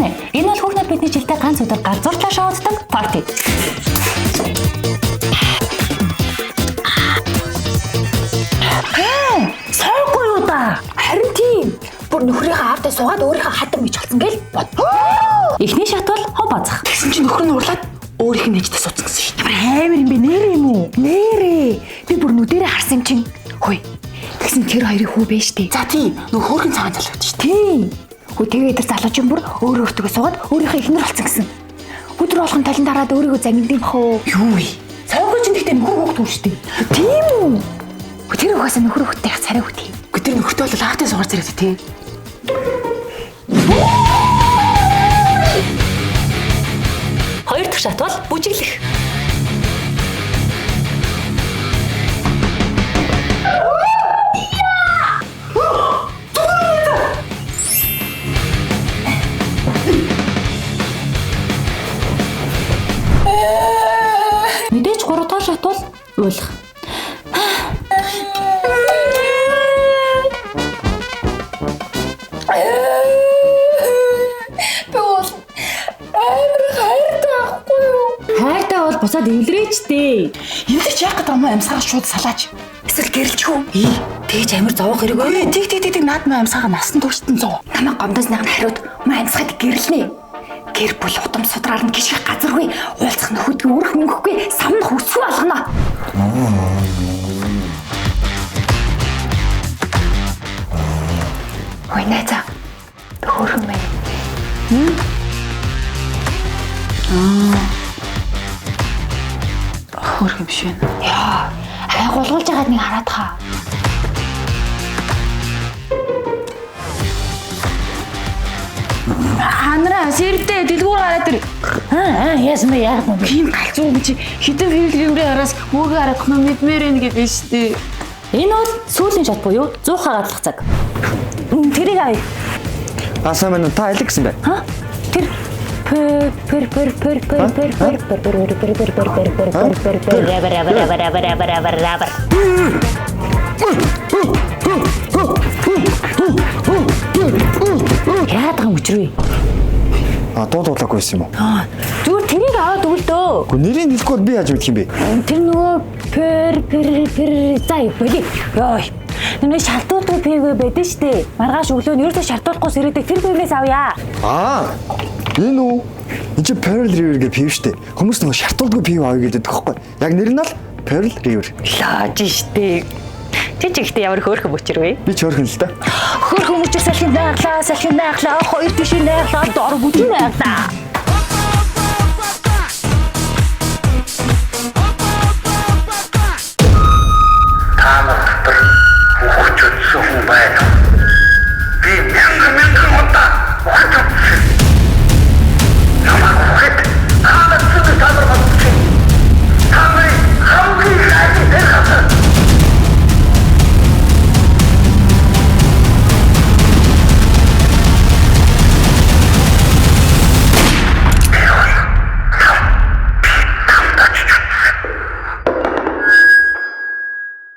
байна. Энэ бол хүүхнүүд бидний жилдээ ганц өдөр галзууртлаа шоуддаг парти. Сайгүй юу да? Харин тийм. Бүр нөхрийнхээ аавтай суугаад өөрийнхөө хатар мэж болсон гээл бод. Эхний шат бол хов базах. Тэгсэн чинь нөхөр нь урлаад өөрийнх нь нэжтэй суудсан гэсэн шүү дээ. Амар юм бэ нэр юм уу? Нэрээ. Би бүр нүдэрээ харсан юм чин. Хөөе. Тэгсэн тэр хоёрын хүү бэ штэ. За тийм. Нөх хөөргөн цагаан залгууд шүү дээ. Тийм. Хөө тэгээ тэр залуучин бүр өөрөө өөртөө суугаад өөрийнхөө эхнэр болсон гэсэн. Өдөр болгон талент дараад өөрийгөө загнадсан бах уу? Юу вэ? Сайгүй ч гэхдээ нөхөр хөөхтүү шүү дээ. Тийм үү? Тэр угаасаа нөхөр хөөхтэй царай хөт юм. Гэхдээ тэр нөхөртэй бол аавтай суугаар зэрэг тийм. Хоёр дахь шат бол бүжиглэх. Мэдээж 3 дахь шат бол уйлах. Бусаад эвлэрээч дээ. Эвлэрч яах гэдэг юм амьсгаа шууд салааж. Эсвэл гэрэлчих үү? Тэгж амир зовох хэрэггүй. Тэг наад маа амьсгаа насан туршдсан зов. Намайг гомдоос нэгэн хариуд маа амьсгаад гэрэлнэ. Гэр бүл утам судраар нь гიშгэх газаргүй. Уулзах нөхөдгөө өрөх мөнгөхгүй самнах өсгөө болгоно. Ой найзаа. Хөөрхөн мэй. Хөөрхөн биш вэ? Яа, гулгуулж байгаад нэг хараад хаа. Ханараа сэрдээ дэлгүүр гараад ир. Яасан бэ яах вэ? Тийм галзуу чи хитэн филгэрээ араас мөөгөө харах нь мэдмээр энэ гэдэг нь шүү дээ. Энэ бол сүүлийн шат буюу 100 хагадлах цаг. Тэрийг авъя. Асаа мэн та аль гэсэн бэ? Ха? Тэр Яагаад юм өчрөө? Дуулаагүй байсан юм уу? Зүгээр тэрийг аваад өгөл дөө. Гэхдээ нэрийг хэлэхгүй би яаж мэдэх юм бэ? Тэр нөгөө заа боли. Йой. Нэг шалтгаалтай пэвэ байдаг штэ. Маргааш өглөө нь ерөөсөө шалтгааллахгүйс ирээдэг тэр пэвээс авъя. Энэ үү? Энд чи Pearl River гэх пив штэ. Хүмүүс нөгөө шартуулдаггүй пив авъя гэдэг байхгүй. Яг нэр нь л Pearl River. Лааж штэ. Чи ч ихтэй ямар хөөрхөн мөчр вэ? Би ч хөөрхөн л та. Хөөрхөн мөчр салхин байглаа, хоёр тишин байглаа, дор бүжин байглаа.